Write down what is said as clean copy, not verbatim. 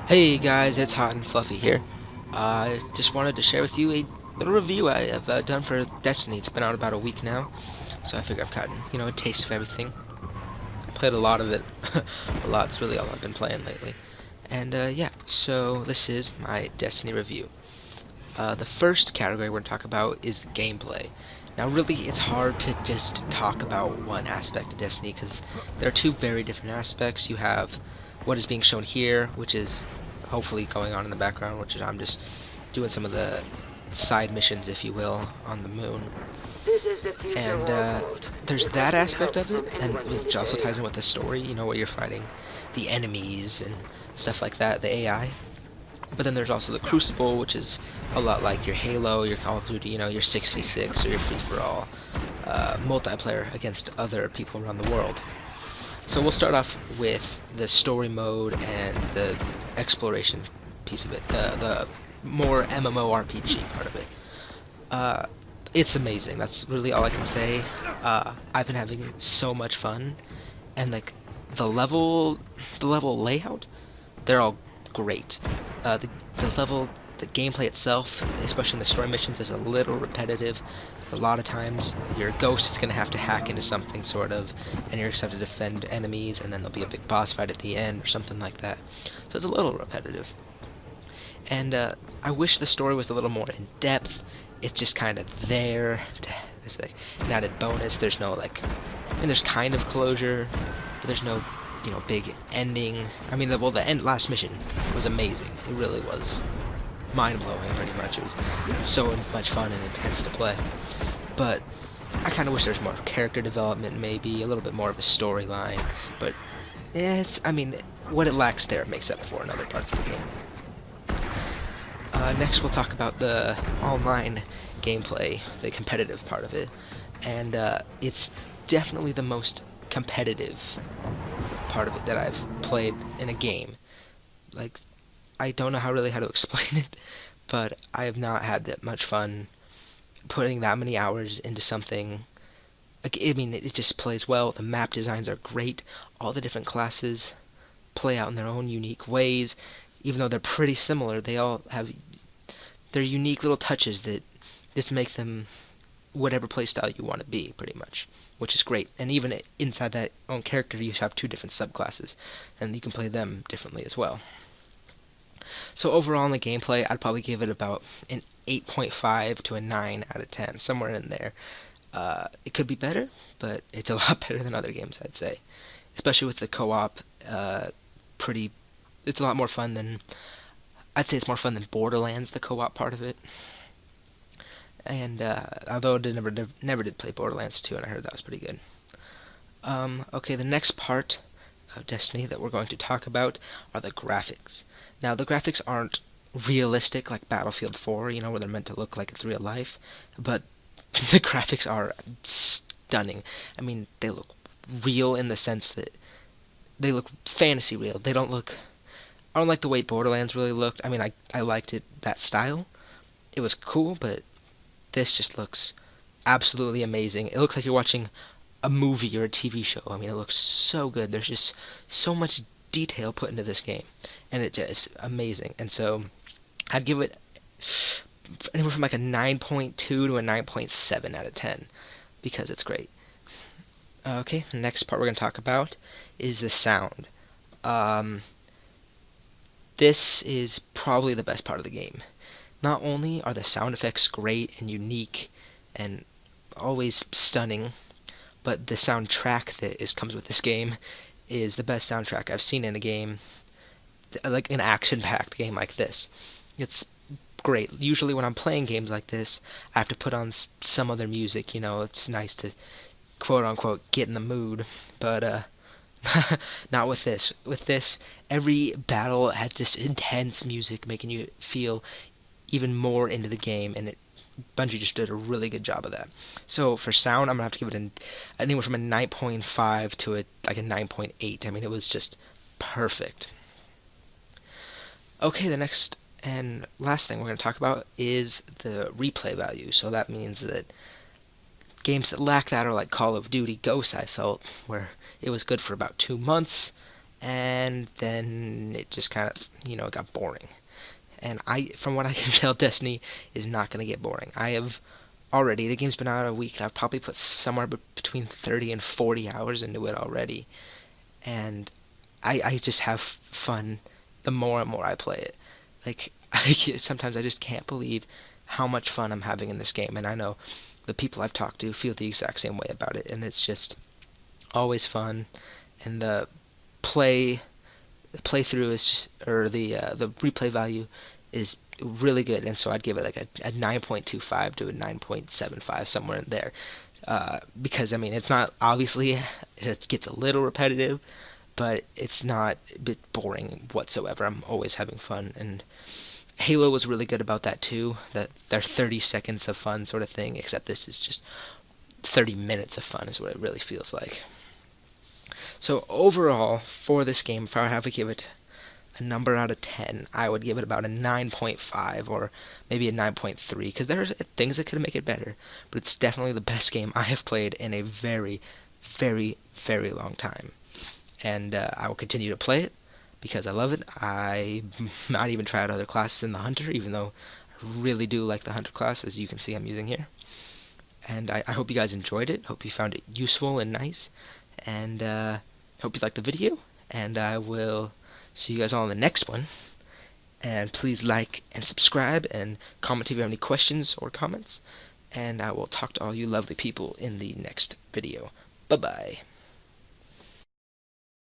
Hey guys, it's Hot and Fluffy here. I just wanted to share with you a little review I have done for Destiny. It's been out about a week now, so I figure I've gotten, a taste of everything. Played a lot of it. A lot's really all I've been playing lately. And yeah, so this is my Destiny review. The first category we're going to talk about is the gameplay. Now, really, it's hard to just talk about one aspect of Destiny because there are two very different aspects. You have what is being shown here, which is hopefully going on in the background, which is I'm just doing some of the side missions, if you will, on the moon. This is the future And world. there's that Requesting aspect help of it, from and anyone in which this also ties area. in with the story, where you're fighting the enemies and stuff like that, the AI. But then there's also the Crucible, which is a lot like your Halo, your Call of Duty, your 6v6 or your free-for-all multiplayer against other people around the world. So we'll start off with the story mode and the exploration piece of it, the more MMORPG part of it. Uh, it's amazing. That's really all I can say. I've been having so much fun, and like the level, the level layout, they're all great. The level, the gameplay itself, especially in the story missions, is a little repetitive. A lot of times, your ghost is going to have to hack into something, sort of, and you're going to have to defend enemies, and then there'll be a big boss fight at the end, or something like that. So it's a little repetitive. And I wish the story was a little more in depth. It's just kind of there. It's like an added bonus. There's no like, I mean, there's kind of closure, but there's no, big ending. I mean, the end last mission was amazing. It really was mind blowing, pretty much. It was so much fun and intense to play. But I kind of wish there was more character development, maybe a little bit more of a storyline. But I mean, what it lacks there makes up for in other parts of the game. Next, we'll talk about the online gameplay, the competitive part of it, and it's definitely the most competitive part of it that I've played in a game. Like, I don't know how to explain it, but I have not had that much fun putting that many hours into something. Like, I mean, it just plays well. The map designs are great. All the different classes play out in their own unique ways. Even though they're pretty similar, they all have their unique little touches that just make them whatever playstyle you want to be, pretty much, which is great. And even inside that own character, you have two different subclasses, and you can play them differently as well. So overall in the gameplay, I'd probably give it about an 8.5 to a 9 out of 10, somewhere in there. It could be better, but it's a lot better than other games, I'd say. Especially with the co-op, pretty. It's a lot more fun than. I'd say it's more fun than Borderlands, the co-op part of it. And although I never did play Borderlands 2, and I heard that was pretty good. Okay, the next part of Destiny that we're going to talk about are the graphics. Now, the graphics aren't realistic like Battlefield 4, where they're meant to look like it's real life, but the graphics are stunning. I mean, they look real in the sense that they look fantasy real. They don't look. I don't like the way Borderlands really looked. I mean, I liked it, that style. It was cool, but this just looks absolutely amazing. It looks like you're watching a movie or a TV show. I mean, it looks so good. There's just so much detail put into this game, and it just amazing. And so, I'd give it anywhere from like a 9.2 to a 9.7 out of 10 because it's great. Okay, the next part we're going to talk about is the sound. Um, this is probably the best part of the game. Not only are the sound effects great and unique and always stunning, but the soundtrack that comes with this game is the best soundtrack I've seen in a game, like an action-packed game like this. It's great. Usually when I'm playing games like this, I have to put on some other music. It's nice to quote unquote get in the mood, but not with this. With this, every battle had this intense music making you feel even more into the game, and Bungie just did a really good job of that. So for sound, I'm gonna have to give it anywhere from a 9.5 to a 9.8. I mean, it was just perfect. Okay, the next and last thing we're going to talk about is the replay value. So that means that games that lack that are like Call of Duty Ghosts, I felt, where it was good for about 2 months, and then it just kind of, it got boring. And from what I can tell, Destiny is not going to get boring. The game's been out a week, and I've probably put somewhere between 30 and 40 hours into it already. And I just have fun the more and more I play it. Like, sometimes I just can't believe how much fun I'm having in this game. And I know the people I've talked to feel the exact same way about it. And it's just always fun. And the playthrough is just, or the replay value is really good, and so I'd give it like a 9.25 to a 9.75, somewhere in there. Because I mean, it's not, obviously it gets a little repetitive, but it's not a bit boring whatsoever. I'm always having fun, and Halo was really good about that too. That they're 30 seconds of fun sort of thing, except this is just 30 minutes of fun is what it really feels like. So overall, for this game, if I would have to give it a number out of 10, I would give it about a 9.5 or maybe a 9.3, because there are things that could make it better, but it's definitely the best game I have played in a very, very, very long time. And I will continue to play it because I love it. I might even try out other classes in the Hunter, even though I really do like the Hunter class, as you can see I'm using here. And I hope you guys enjoyed it. Hope you found it useful and nice. And hope you liked the video. And I will see you guys all in the next one. And please like and subscribe and comment if you have any questions or comments. And I will talk to all you lovely people in the next video. Bye-bye.